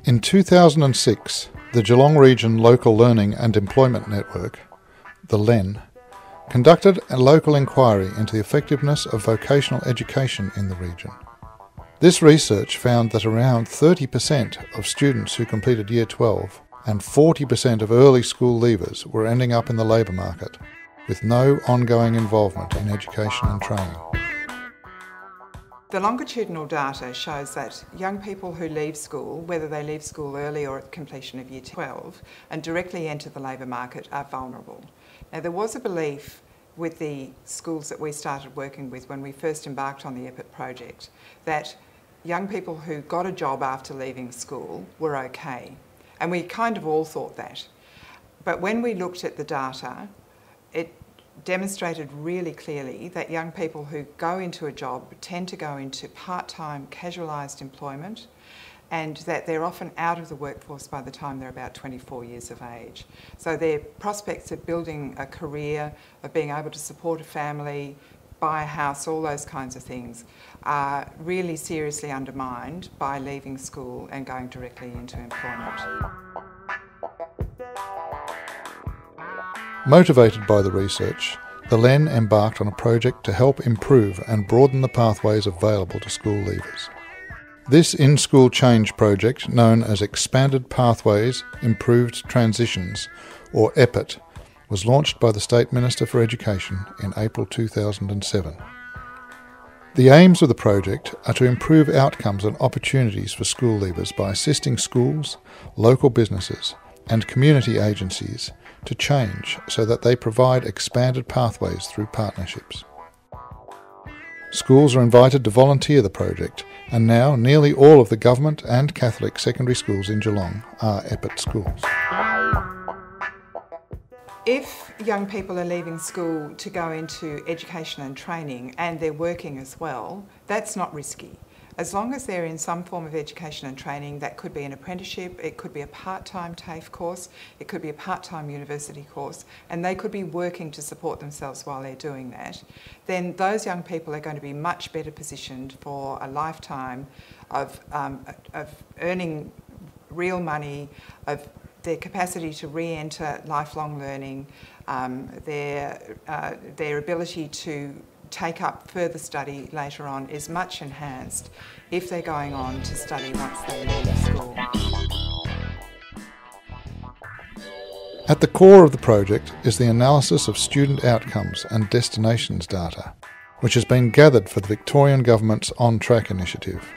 In 2006, the Geelong Region Local Learning and Employment Network, the LLEN, conducted a local inquiry into the effectiveness of vocational education in the region. This research found that around 30% of students who completed Year 12 and 40% of early school leavers were ending up in the labour market, with no ongoing involvement in education and training. The longitudinal data shows that young people who leave school, whether they leave school early or at completion of Year 12, and directly enter the labour market are vulnerable. Now, there was a belief with the schools that we started working with when we first embarked on the EPIT project that young people who got a job after leaving school were okay. And we kind of all thought that. But when we looked at the data, it demonstrated really clearly that young people who go into a job tend to go into part-time casualised employment, and that they're often out of the workforce by the time they're about 24 years of age. So their prospects of building a career, of being able to support a family, buy a house, all those kinds of things, are really seriously undermined by leaving school and going directly into employment. Motivated by the research, the LLEN embarked on a project to help improve and broaden the pathways available to school leavers. This in-school change project, known as Expanded Pathways, Improved Transitions, or EPIT, was launched by the State Minister for Education in April 2007. The aims of the project are to improve outcomes and opportunities for school leavers by assisting schools, local businesses and community agencies to change so that they provide expanded pathways through partnerships. Schools are invited to volunteer the project, and now nearly all of the government and Catholic secondary schools in Geelong are EPIT schools. If young people are leaving school to go into education and training and they're working as well, that's not risky. As long as they're in some form of education and training, that could be an apprenticeship, it could be a part-time TAFE course, it could be a part-time university course, and they could be working to support themselves while they're doing that, then those young people are going to be much better positioned for a lifetime of earning real money, of their capacity to re-enter lifelong learning, their ability to take up further study later on is much enhanced if they're going on to study once they leave school. At the core of the project is the analysis of student outcomes and destinations data, which has been gathered for the Victorian Government's On Track initiative.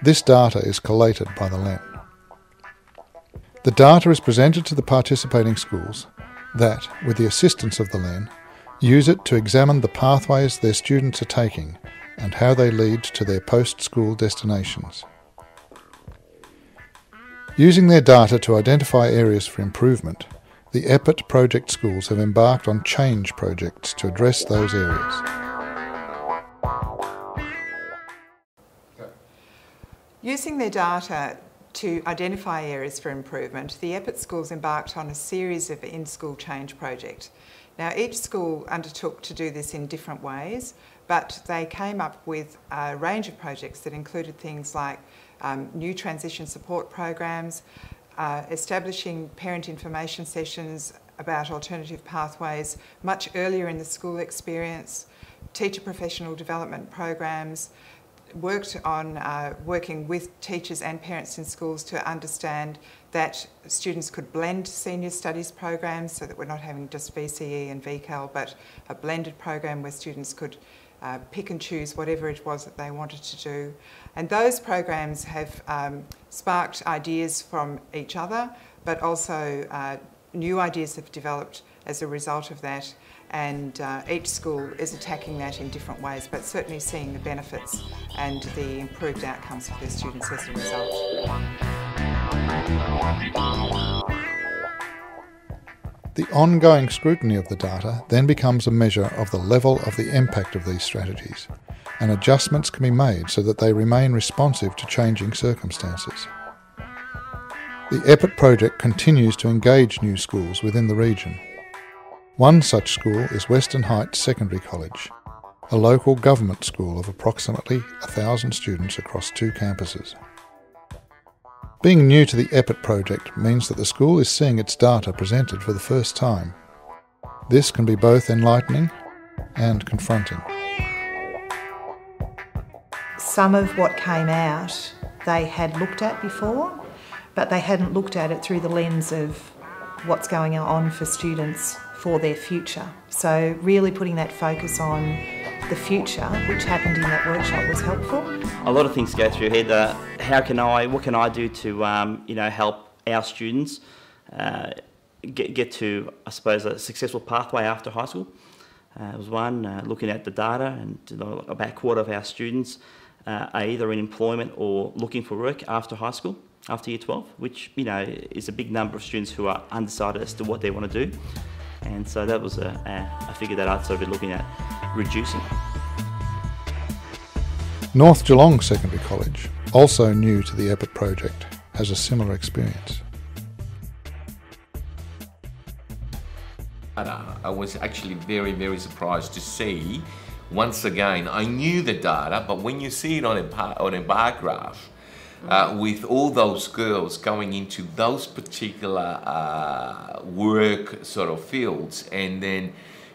This data is collated by the LLEN. The data is presented to the participating schools that, with the assistance of the LLEN, use it to examine the pathways their students are taking and how they lead to their post-school destinations. Using their data to identify areas for improvement, the EPIT project schools have embarked on change projects to address those areas. Using their data to identify areas for improvement, the EPIT schools embarked on a series of in-school change projects. Now, each school undertook to do this in different ways, but they came up with a range of projects that included things like new transition support programs, establishing parent information sessions about alternative pathways much earlier in the school experience, teacher professional development programs, worked on working with teachers and parents in schools to understand that students could blend senior studies programs so that we're not having just VCE and VCAL, but a blended program where students could pick and choose whatever it was that they wanted to do. And those programs have sparked ideas from each other, but also new ideas have developed as a result of that. And each school is attacking that in different ways, but certainly seeing the benefits and the improved outcomes for their students as a result. The ongoing scrutiny of the data then becomes a measure of the level of the impact of these strategies, and adjustments can be made so that they remain responsive to changing circumstances. The EPIT project continues to engage new schools within the region. One such school is Western Heights Secondary College, a local government school of approximately 1,000 students across 2 campuses. Being new to the EPIT project means that the school is seeing its data presented for the first time. This can be both enlightening and confronting. Some of what came out they had looked at before, but they hadn't looked at it through the lens of what's going on for students for their future. So really putting that focus on the future, which happened in that workshop, was helpful. A lot of things go through your head. What can I do to help our students get to, I suppose, a successful pathway after high school? It was one, looking at the data, and about a quarter of our students are either in employment or looking for work after high school, after year 12, which is a big number of students who are undecided as to what they want to do. And so that was a figure that I'd sort of been looking at reducing. North Geelong Secondary College, also new to the EPIT project, has a similar experience. I was actually very, very surprised to see, once again, I knew the data, but when you see it on a bar graph, with all those girls going into those particular work sort of fields, and then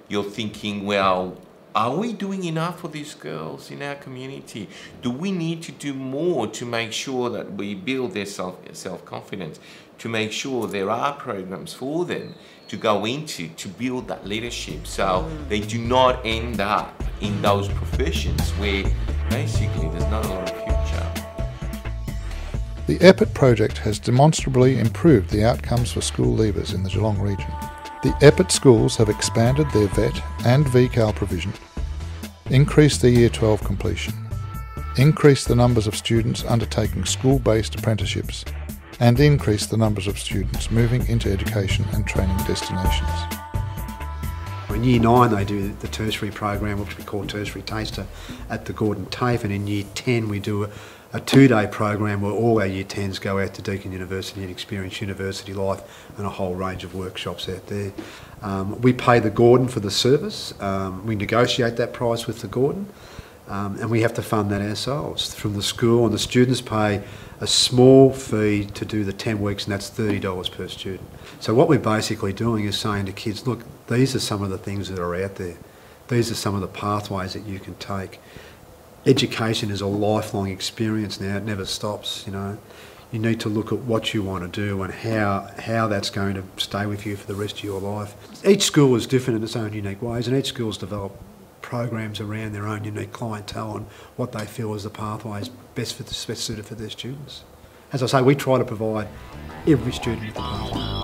you're thinking, well, are we doing enough for these girls in our community? Do we need to do more to make sure that we build their self-confidence, to make sure there are programs for them to go into to build that leadership, so they do not end up in those professions where basically there's not a lot of future? The EPIT project has demonstrably improved the outcomes for school leavers in the Geelong region. The EPIT schools have expanded their VET and VCAL provision, increased their Year 12 completion, increased the numbers of students undertaking school-based apprenticeships, and increased the numbers of students moving into education and training destinations. In Year 9 they do the tertiary program, which we call Tertiary Taster, at the Gordon TAFE, and in Year 10 we do a 2-day program where all our Year 10s go out to Deakin University and experience university life and a whole range of workshops out there. We pay the Gordon for the service. We negotiate that price with the Gordon, and we have to fund that ourselves from the school, and the students pay a small fee to do the 10 weeks, and that's $30 per student. So what we're basically doing is saying to kids, look, these are some of the things that are out there. These are some of the pathways that you can take. Education is a lifelong experience now, it never stops, You need to look at what you want to do and how that's going to stay with you for the rest of your life. Each school is different in its own unique ways, and each school's developed programs around their own unique clientele and what they feel is the pathways best suited for their students. As I say, we try to provide every student with a pathway.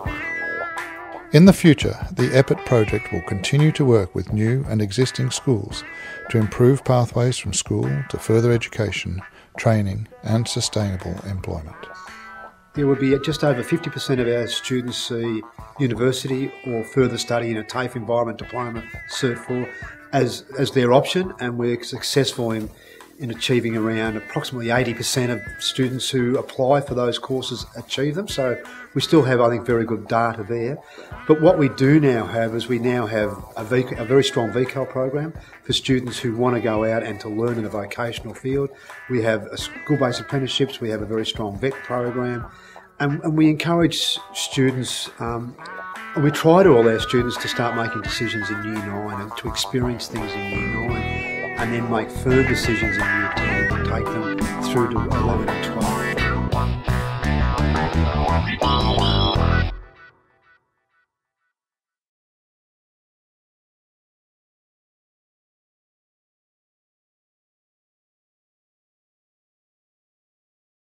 In the future, the EPIT project will continue to work with new and existing schools to improve pathways from school to further education, training and sustainable employment. There will be just over 50% of our students see university or further study in a TAFE environment diploma, Cert 4, as their option, and we're successful in achieving around approximately 80% of students who apply for those courses achieve them. So we still have, I think, very good data there. But what we do now have is we now have a very strong VCAL program for students who want to go out and to learn in a vocational field. We have school-based apprenticeships, we have a very strong VET program, and we encourage students, and we try to all our students to start making decisions in Year 9 and to experience things in Year 9, and then make firm decisions in Year 10 and take them through to 11 and 12.